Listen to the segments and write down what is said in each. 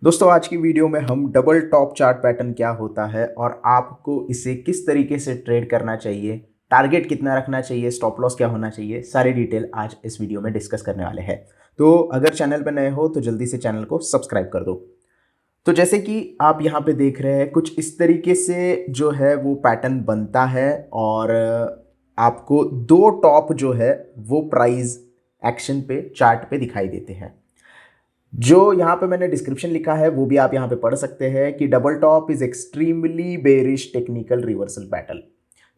दोस्तों आज की वीडियो में हम डबल टॉप चार्ट पैटर्न क्या होता है और आपको इसे किस तरीके से ट्रेड करना चाहिए, टारगेट कितना रखना चाहिए, स्टॉप लॉस क्या होना चाहिए, सारी डिटेल आज इस वीडियो में डिस्कस करने वाले हैं। तो अगर चैनल पर नए हो तो जल्दी से चैनल को सब्सक्राइब कर दो। तो जैसे कि आप यहाँ पे देख रहे हैं कुछ इस तरीके से जो है वो पैटर्न बनता है और आपको दो टॉप जो है वो प्राइस एक्शन पे चार्ट पे दिखाई देते हैं। जो यहाँ पे मैंने डिस्क्रिप्शन लिखा है वो भी आप यहाँ पे पढ़ सकते हैं कि double top is extremely bearish technical reversal pattern,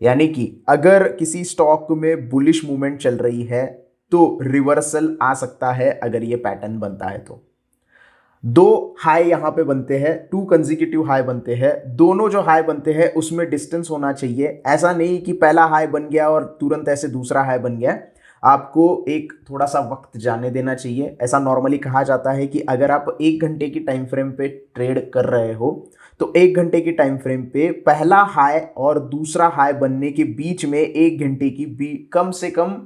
यानी कि अगर किसी स्टॉक में बुलिश मूवमेंट चल रही है तो रिवर्सल आ सकता है अगर ये पैटर्न बनता है तो। दो हाई यहाँ पे बनते हैं, टू कंसेक्यूटिव हाई बनते हैं, दोनों जो हाई बनते हैं उसमें डिस्टेंस होना चाहिए। ऐसा नहीं कि पहला हाई बन गया और तुरंत ऐसे दूसरा हाई बन गया, आपको एक थोड़ा सा वक्त जाने देना चाहिए। ऐसा नॉर्मली कहा जाता है कि अगर आप 1 घंटे की टाइम फ्रेम पे ट्रेड कर रहे हो तो 1 घंटे की टाइम फ्रेम पे पहला हाई और दूसरा हाई बनने के बीच में 1 घंटे की कम से कम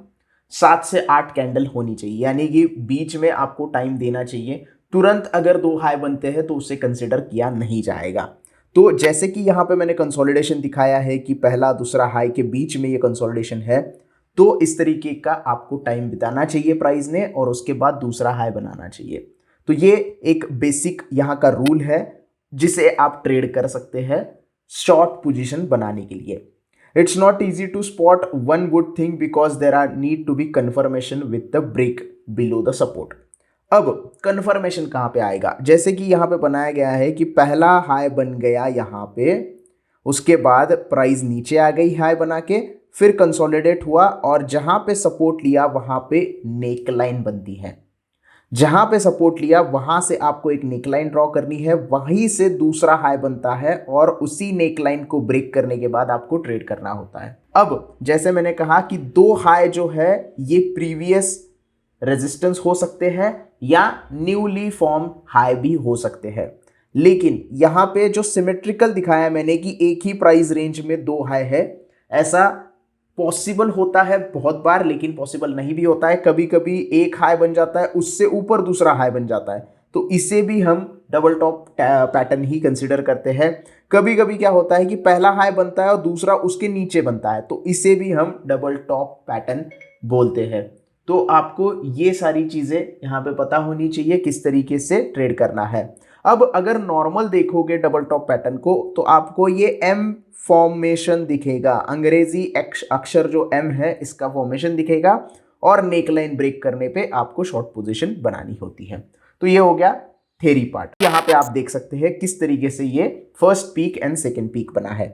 7 से 8 कैंडल होनी चाहिए, यानी कि बीच में आपको टाइम देना चाहिए। तुरंत अगर दो हाई बनते हैं तो उसे कंसिडर किया नहीं जाएगा। तो जैसे कि यहाँ पे मैंने कंसोलिडेशन दिखाया है कि पहला दूसरा हाई के बीच में ये कंसोलिडेशन है, तो इस तरीके का आपको टाइम बिताना चाहिए प्राइस ने और उसके बाद दूसरा हाई बनाना चाहिए। तो ये एक बेसिक यहाँ का रूल है जिसे आप ट्रेड कर सकते हैं शॉर्ट पोजीशन बनाने के लिए। It's not easy to spot one good thing because there are need to be confirmation with the break below the support. अब कन्फर्मेशन कहाँ पे आएगा, जैसे कि यहाँ पे बनाया गया है कि पहला हाई बन गया यहाँ पे, उसके बाद प्राइस नीचे आ गई हाई बना के, फिर कंसोलिडेट हुआ और जहां पे सपोर्ट लिया वहां पे नेक लाइन बनती है। जहां पे सपोर्ट लिया वहां से आपको एक नेक लाइन ड्रॉ करनी है, वहीं से दूसरा हाई बनता है और उसी नेक लाइन को ब्रेक करने के बाद आपको ट्रेड करना होता है। अब जैसे मैंने कहा कि दो हाई जो है ये प्रीवियस रेजिस्टेंस हो सकते हैं या न्यूली फॉर्म हाई भी हो सकते हैं, लेकिन यहां पे जो सिमेट्रिकल दिखाया मैंने कि एक ही प्राइस रेंज में दो हाई है, ऐसा पॉसिबल होता है बहुत बार, लेकिन पॉसिबल नहीं भी होता है। कभी कभी एक हाई बन जाता है, उससे ऊपर दूसरा हाई बन जाता है, तो इसे भी हम डबल टॉप पैटर्न ही कंसिडर करते हैं। कभी कभी क्या होता है कि पहला हाई बनता है और दूसरा उसके नीचे बनता है, तो इसे भी हम डबल टॉप पैटर्न बोलते हैं। तो आपको ये सारी चीजें यहाँ पे पता होनी चाहिए किस तरीके से ट्रेड करना है। अब अगर नॉर्मल देखोगे डबल टॉप पैटर्न को तो आपको ये एम फॉर्मेशन दिखेगा, अंग्रेजी अक्षर जो एम है इसका फॉर्मेशन दिखेगा और नेकलाइन ब्रेक करने पे आपको शॉर्ट पोजीशन बनानी होती है। तो ये हो गया थ्योरी पार्ट। यहाँ पे आप देख सकते हैं किस तरीके से ये first peak and second peak बना है।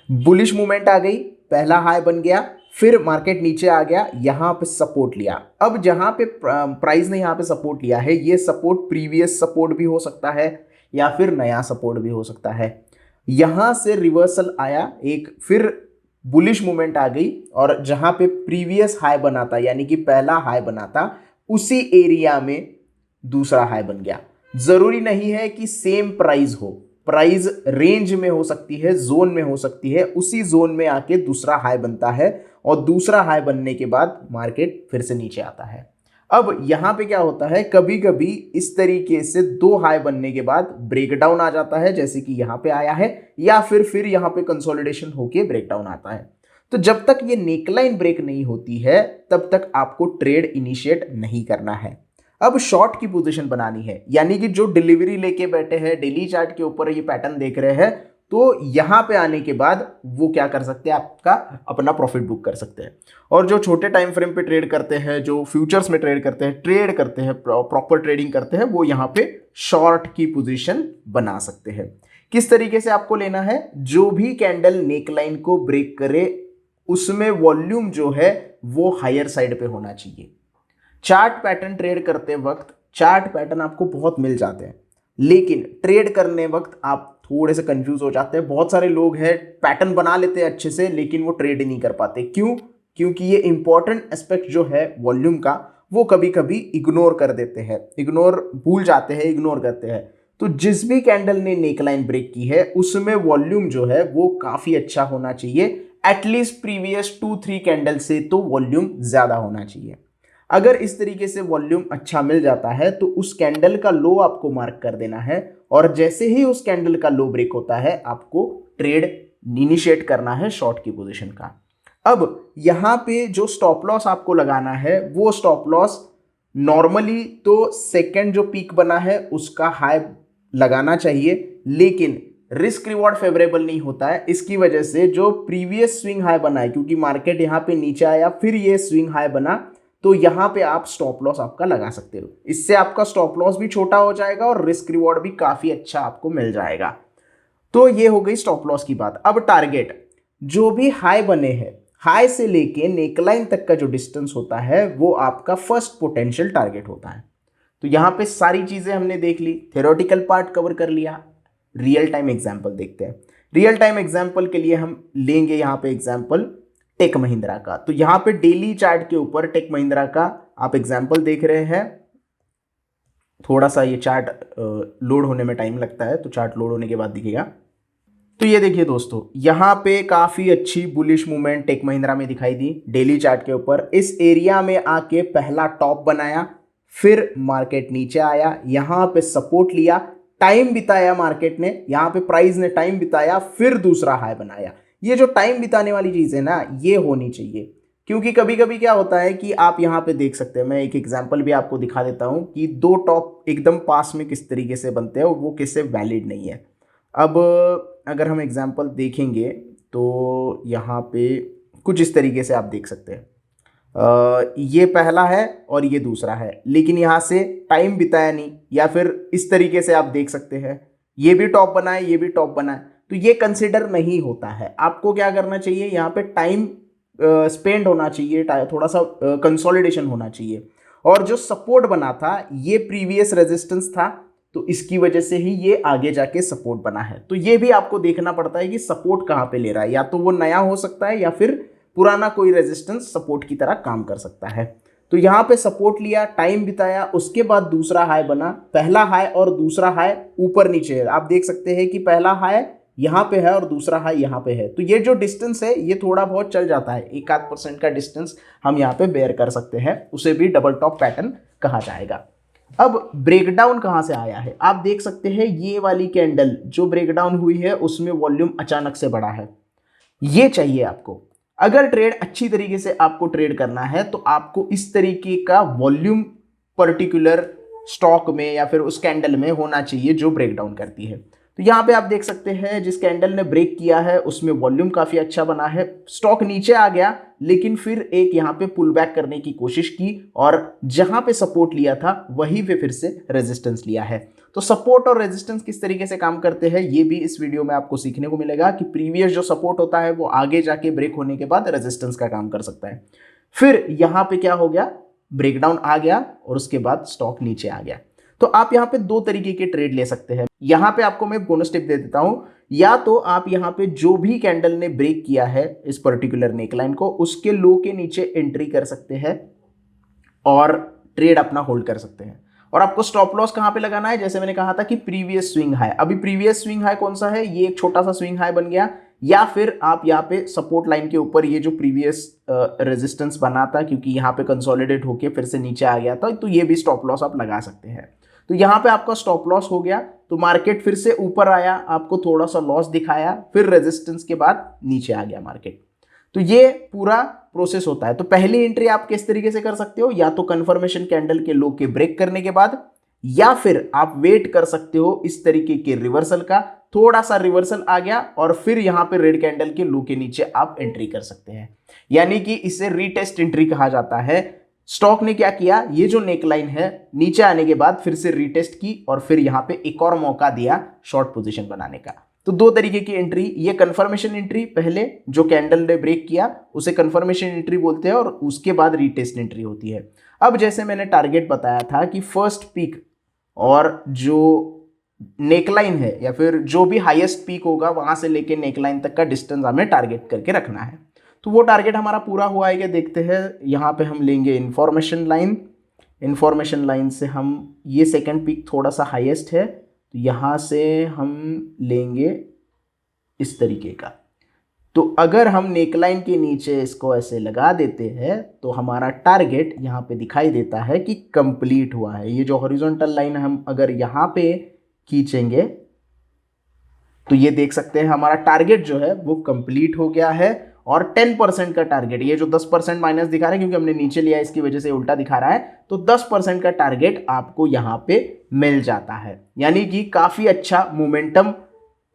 बुलिश मूवमेंट आ गई, पहला हाई बन गया, फिर मार्केट नीचे आ गया, यहां पे सपोर्ट लिया। अब जहां पे प्राइस ने यहां पे सपोर्ट लिया है, ये सपोर्ट प्रीवियस सपोर्ट भी हो सकता है या फिर नया सपोर्ट भी हो सकता है। यहां से रिवर्सल आया एक, फिर बुलिश मूवमेंट आ गई और जहां पे प्रीवियस हाई बना था यानी कि पहला हाई बना था उसी एरिया में दूसरा हाई बन गया। जरूरी नहीं है कि सेम प्राइस हो, प्राइस रेंज में हो सकती है, जोन में हो सकती है, उसी जोन में आके दूसरा हाई बनता है और दूसरा हाई बनने के बाद मार्केट फिर से नीचे आता है। अब यहां पे क्या होता है, कभी कभी इस तरीके से दो हाई बनने के बाद ब्रेकडाउन आ जाता है, जैसे कि यहां पे आया है, या फिर यहां पे कंसोलिडेशन होके ब्रेकडाउन आता है। तो जब तक ये नेकलाइन ब्रेक नहीं होती है तब तक आपको ट्रेड इनिशिएट नहीं करना है। अब शॉर्ट की पोजीशन बनानी है, यानी कि जो डिलीवरी लेके बैठे हैं डेली चार्ट के ऊपर ये पैटर्न देख रहे हैं, तो यहां पे आने के बाद वो क्या कर सकते हैं, आपका अपना प्रॉफिट बुक कर सकते हैं। और जो छोटे टाइम फ्रेम पे ट्रेड करते हैं, जो फ्यूचर्स में ट्रेड करते हैं, प्रॉपर ट्रेडिंग करते हैं, वो यहाँ पे शॉर्ट की पोजीशन बना सकते हैं। किस तरीके से आपको लेना है, जो भी कैंडल नेकलाइन को ब्रेक करे उसमें वॉल्यूम जो है वो हायर साइड पे होना चाहिए। चार्ट पैटर्न ट्रेड करते वक्त चार्ट पैटर्न आपको बहुत मिल जाते हैं, लेकिन ट्रेड करने वक्त आप थोड़े से कंफ्यूज हो जाते हैं। बहुत सारे लोग हैं पैटर्न बना लेते हैं अच्छे से लेकिन वो ट्रेड नहीं कर पाते। क्यों? क्योंकि ये इंपॉर्टेंट एस्पेक्ट जो है वॉल्यूम का वो कभी कभी इग्नोर कर देते हैं, भूल जाते हैं, इग्नोर करते हैं। तो जिस भी कैंडल ने नेकलाइन ब्रेक की है उसमें वॉल्यूम जो है वो काफी अच्छा होना चाहिए, एटलीस्ट प्रीवियस 2-3 कैंडल से तो वॉल्यूम ज्यादा होना चाहिए। अगर इस तरीके से वॉल्यूम अच्छा मिल जाता है तो उस कैंडल का लो आपको मार्क कर देना है, और जैसे ही उस कैंडल का लो ब्रेक होता है आपको ट्रेड इनिशिएट करना है शॉर्ट की पोजीशन का। अब यहाँ पे जो स्टॉप लॉस आपको लगाना है वो स्टॉप लॉस नॉर्मली तो सेकंड जो पीक बना है उसका हाई लगाना चाहिए, लेकिन रिस्क रिवॉर्ड फेवरेबल नहीं होता है। इसकी वजह से जो प्रीवियस स्विंग हाई बना है, क्योंकि मार्केट यहाँ पे नीचे आया फिर ये स्विंग हाई बना, तो यहाँ पे आप स्टॉप लॉस आपका लगा सकते हो। इससे आपका स्टॉप लॉस भी छोटा हो जाएगा और रिस्क रिवॉर्ड भी काफी अच्छा आपको मिल जाएगा। तो ये हो गई स्टॉप लॉस की बात। अब टारगेट, जो भी हाई बने हैं, हाई से लेके नेकलाइन तक का जो डिस्टेंस होता है वो आपका फर्स्ट पोटेंशियल टारगेट होता है। तो यहाँ पे सारी चीजें हमने देख ली, थ्योरेटिकल पार्ट कवर कर लिया। रियल टाइम एग्जांपल देखते हैं। रियल टाइम एग्जांपल के लिए हम लेंगे यहाँ पे एग्जांपल टेक महिंद्रा का। तो यहाँ पे डेली चार्ट के ऊपर टेक महिंद्रा का आप एग्जांपल देख रहे हैं। थोड़ा सा ये चार्ट लोड होने में टाइम लगता है, तो चार्ट लोड होने के बाद दिखेगा। तो ये देखिए दोस्तों, यहाँ पे काफी अच्छी बुलिश मूवमेंट टेक महिंद्रा में दिखाई दी डेली चार्ट के ऊपर। इस एरिया में आके पहला टॉप बनाया, फिर मार्केट नीचे आया, यहाँ पे सपोर्ट लिया, टाइम बिताया मार्केट ने, यहाँ पे प्राइस ने टाइम बिताया, फिर दूसरा हाई बनाया। ये जो टाइम बिताने वाली चीज है ना, ये होनी चाहिए, क्योंकि कभी कभी क्या होता है कि आप यहाँ पे देख सकते हैं, मैं एक एग्जांपल भी आपको दिखा देता हूँ कि दो टॉप एकदम पास में किस तरीके से बनते हैं और वो किससे वैलिड नहीं है। अब अगर हम एग्जांपल देखेंगे तो यहाँ पे कुछ इस तरीके से आप देख सकते हैं। ये पहला है और ये दूसरा है, लेकिन यहाँ से टाइम बिताया नहीं, या फिर इस तरीके से आप देख सकते हैं ये भी टॉप बना है, ये भी टॉप बना है, तो ये कंसिडर नहीं होता है। आपको क्या करना चाहिए, यहाँ पे टाइम स्पेंड होना चाहिए, थोड़ा सा कंसोलिडेशन होना चाहिए। और जो सपोर्ट बना था ये प्रीवियस रेजिस्टेंस था, तो इसकी वजह से ही ये आगे जाके सपोर्ट बना है। तो ये भी आपको देखना पड़ता है कि सपोर्ट कहाँ पे ले रहा है, या तो वो नया हो सकता है या फिर पुराना कोई रेजिस्टेंस सपोर्ट की तरह काम कर सकता है। तो यहाँ पे सपोर्ट लिया, टाइम बिताया, उसके बाद दूसरा हाई बना। पहला हाई और दूसरा हाई ऊपर नीचे है, आप देख सकते हैं कि पहला हाई यहाँ पे है और दूसरा हाई यहाँ पे है। तो ये जो डिस्टेंस है ये थोड़ा बहुत चल जाता है, 1-8% का डिस्टेंस हम यहाँ पे बेयर कर सकते हैं, उसे भी डबल टॉप पैटर्न कहा जाएगा। अब ब्रेकडाउन कहाँ से आया है, आप देख सकते हैं ये वाली कैंडल जो ब्रेकडाउन हुई है उसमें वॉल्यूम अचानक से बढ़ा है, ये चाहिए आपको। अगर ट्रेड अच्छी तरीके से आपको ट्रेड करना है तो आपको इस तरीके का वॉल्यूम पर्टिकुलर स्टॉक में या फिर उस कैंडल में होना चाहिए जो ब्रेकडाउन करती है। तो यहाँ पे आप देख सकते हैं जिस कैंडल ने ब्रेक किया है उसमें वॉल्यूम काफी अच्छा बना है, स्टॉक नीचे आ गया, लेकिन फिर एक यहाँ पे पुल बैक करने की कोशिश की और जहां पे सपोर्ट लिया था वहीं पे फिर से रेजिस्टेंस लिया है। तो सपोर्ट और रेजिस्टेंस किस तरीके से काम करते हैं ये भी इस वीडियो में आपको सीखने को मिलेगा कि प्रीवियस जो सपोर्ट होता है वो आगे जाके ब्रेक होने के बाद रेजिस्टेंस का काम कर सकता है। फिर यहाँ पे क्या हो गया, ब्रेकडाउन आ गया और उसके बाद स्टॉक नीचे आ गया। तो आप यहाँ पे दो तरीके के ट्रेड ले सकते हैं। यहाँ पे आपको मैं बोनस टिप दे देता हूं, या तो आप यहाँ पे जो भी कैंडल ने ब्रेक किया है इस पर्टिकुलर नेकलाइन को, उसके लो के नीचे एंट्री कर सकते हैं और ट्रेड अपना होल्ड कर सकते हैं। और आपको स्टॉप लॉस कहां पे लगाना है, जैसे मैंने कहा था कि प्रीवियस स्विंग हाई। अभी प्रीवियस स्विंग हाई कौन सा है, ये एक छोटा सा स्विंग हाई बन गया, या फिर आप यहाँ पे सपोर्ट लाइन के ऊपर ये जो प्रीवियस रेजिस्टेंस बना था, क्योंकि यहाँ पे कंसोलिडेट होके फिर से नीचे आ गया था, तो ये भी स्टॉप लॉस आप लगा सकते हैं। तो यहाँ पे आपका स्टॉप लॉस हो गया, तो मार्केट फिर से ऊपर आया, आपको थोड़ा सा लॉस दिखाया, फिर रेजिस्टेंस के बाद नीचे आ गया मार्केट। तो ये पूरा प्रोसेस होता है। तो पहली एंट्री आप किस तरीके से कर सकते हो, या तो कंफर्मेशन कैंडल के लो के ब्रेक करने के बाद, या फिर आप वेट कर सकते हो इस तरीके के रिवर्सल का, थोड़ा सा रिवर्सल आ गया और फिर यहां पे रेड कैंडल के लो के नीचे आप एंट्री कर सकते हैं, यानी कि इसे रीटेस्ट एंट्री कहा जाता है। स्टॉक ने क्या किया, ये जो नेकलाइन है नीचे आने के बाद फिर से रीटेस्ट की और फिर यहां पे एक और मौका दिया शॉर्ट पोजीशन बनाने का। तो दो तरीके की एंट्री, ये कंफर्मेशन एंट्री, पहले जो कैंडल ने ब्रेक किया उसे कंफर्मेशन एंट्री बोलते हैं और उसके बाद रीटेस्ट एंट्री होती है। अब जैसे मैंने टारगेट बताया था कि फर्स्ट पीक और जो नेकलाइन है या फिर जो भी हाईएस्ट पीक होगा वहां से लेके नेकलाइन तक का डिस्टेंस हमें टारगेट करके रखना है। तो वो टारगेट हमारा पूरा हुआ है क्या, देखते हैं। यहाँ पे हम लेंगे इंफॉर्मेशन लाइन, इंफॉर्मेशन लाइन से हम ये सेकंड पीक थोड़ा सा हाईएस्ट है, तो यहाँ से हम लेंगे इस तरीके का। तो अगर हम नेकलाइन के नीचे इसको ऐसे लगा देते हैं तो हमारा टारगेट यहाँ पे दिखाई देता है कि कंप्लीट हुआ है। ये जो हॉरिजॉन्टल लाइन हम अगर यहाँ पे खींचेंगे तो ये देख सकते हैं हमारा टारगेट जो है वो कंप्लीट हो गया है। और 10% का टारगेट, ये जो 10% माइनस दिखा रहा है क्योंकि हमने नीचे लिया इसकी वजह से उल्टा दिखा रहा है, तो 10% का टारगेट आपको यहाँ पे मिल जाता है। यानी कि काफी अच्छा मोमेंटम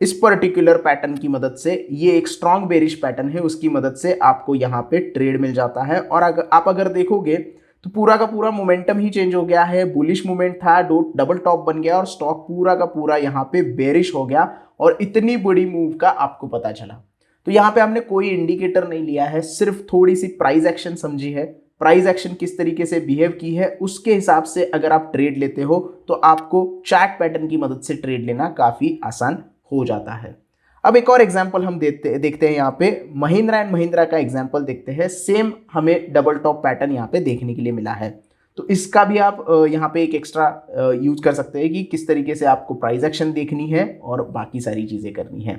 इस पर्टिकुलर पैटर्न की मदद से, ये एक स्ट्रॉन्ग बेरिश पैटर्न है, उसकी मदद से आपको यहाँ पे ट्रेड मिल जाता है। और अगर देखोगे तो पूरा का पूरा मोमेंटम ही चेंज हो गया है। बुलिश मूवमेंट था, डबल टॉप बन गया और स्टॉक पूरा का पूरा यहाँ पे बेरिश हो गया और इतनी बड़ी मूव का आपको पता चला। तो यहाँ पे हमने कोई इंडिकेटर नहीं लिया है, सिर्फ थोड़ी सी प्राइस एक्शन समझी है। प्राइस एक्शन किस तरीके से बिहेव की है उसके हिसाब से अगर आप ट्रेड लेते हो तो आपको चार्ट पैटर्न की मदद से ट्रेड लेना काफी आसान हो जाता है। अब एक और एग्जांपल हम देखते हैं यहाँ पे महिंद्रा एंड महिंद्रा का एग्जांपल देखते हैं। सेम हमें डबल टॉप पैटर्न यहाँ पे देखने के लिए मिला है, तो इसका भी आप यहाँ पे एक एक्स्ट्रा यूज कर सकते हैं कि किस तरीके से आपको प्राइस एक्शन देखनी है और बाकी सारी चीजें करनी है।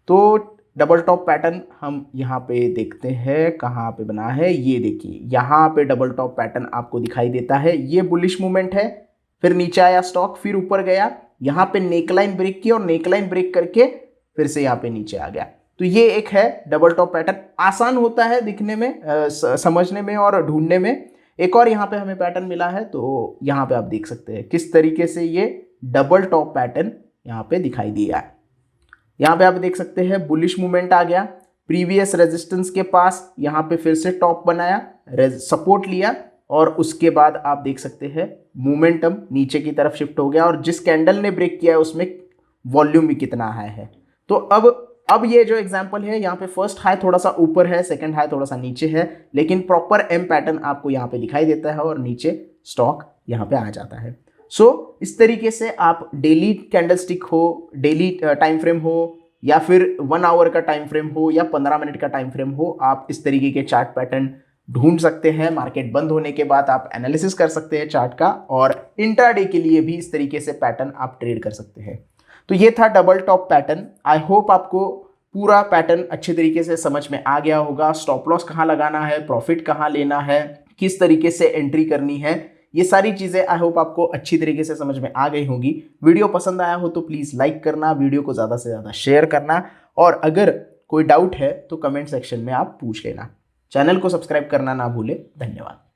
तो डबल टॉप पैटर्न हम यहाँ पे देखते हैं, कहाँ पे बना है, ये देखिए यहाँ पे डबल टॉप पैटर्न आपको दिखाई देता है। ये बुलिश मूवमेंट है, फिर नीचे आया स्टॉक, फिर ऊपर गया, यहाँ पे नेकलाइन ब्रेक की और नेकलाइन ब्रेक करके फिर से यहाँ पे नीचे आ गया। तो ये एक है डबल टॉप पैटर्न। आसान होता है दिखने में, समझने में और ढूंढने में। एक और यहाँ पे हमें पैटर्न मिला है, तो यहाँ पे आप देख सकते हैं किस तरीके से ये डबल टॉप पैटर्न यहाँ पे दिखाई दिया है। यहाँ पे आप देख सकते हैं बुलिश मूवमेंट आ गया, प्रीवियस रेजिस्टेंस के पास यहाँ पे फिर से टॉप बनाया, सपोर्ट लिया और उसके बाद आप देख सकते हैं मोमेंटम नीचे की तरफ शिफ्ट हो गया और जिस कैंडल ने ब्रेक किया है उसमें वॉल्यूम भी कितना हाई है। तो अब ये जो एग्जांपल है, यहाँ पे फर्स्ट हाई थोड़ा सा ऊपर है, सेकंड हाई थोड़ा सा नीचे है, लेकिन प्रॉपर एम पैटर्न आपको यहाँ पे दिखाई देता है और नीचे स्टॉक यहाँ पे आ जाता है। सो इस तरीके से आप डेली कैंडलस्टिक हो, डेली टाइम फ्रेम हो या फिर 1 आवर का टाइम फ्रेम हो या 15 मिनट का टाइम फ्रेम हो, आप इस तरीके के चार्ट पैटर्न ढूंढ सकते हैं। मार्केट बंद होने के बाद आप एनालिसिस कर सकते हैं चार्ट का और इंट्राडे के लिए भी इस तरीके से पैटर्न आप ट्रेड कर सकते हैं। तो ये था double top pattern. I hope आपको पूरा पैटर्न अच्छे तरीके से समझ में आ गया होगा। स्टॉप लॉस कहाँ लगाना है, प्रॉफिट कहाँ लेना है, किस तरीके से एंट्री करनी है, ये सारी चीज़ें आई होप आपको अच्छी तरीके से समझ में आ गई होंगी। वीडियो पसंद आया हो तो प्लीज़ लाइक करना, वीडियो को ज़्यादा से ज़्यादा शेयर करना और अगर कोई डाउट है तो कमेंट सेक्शन में आप पूछ लेना। चैनल को सब्सक्राइब करना ना भूले। धन्यवाद।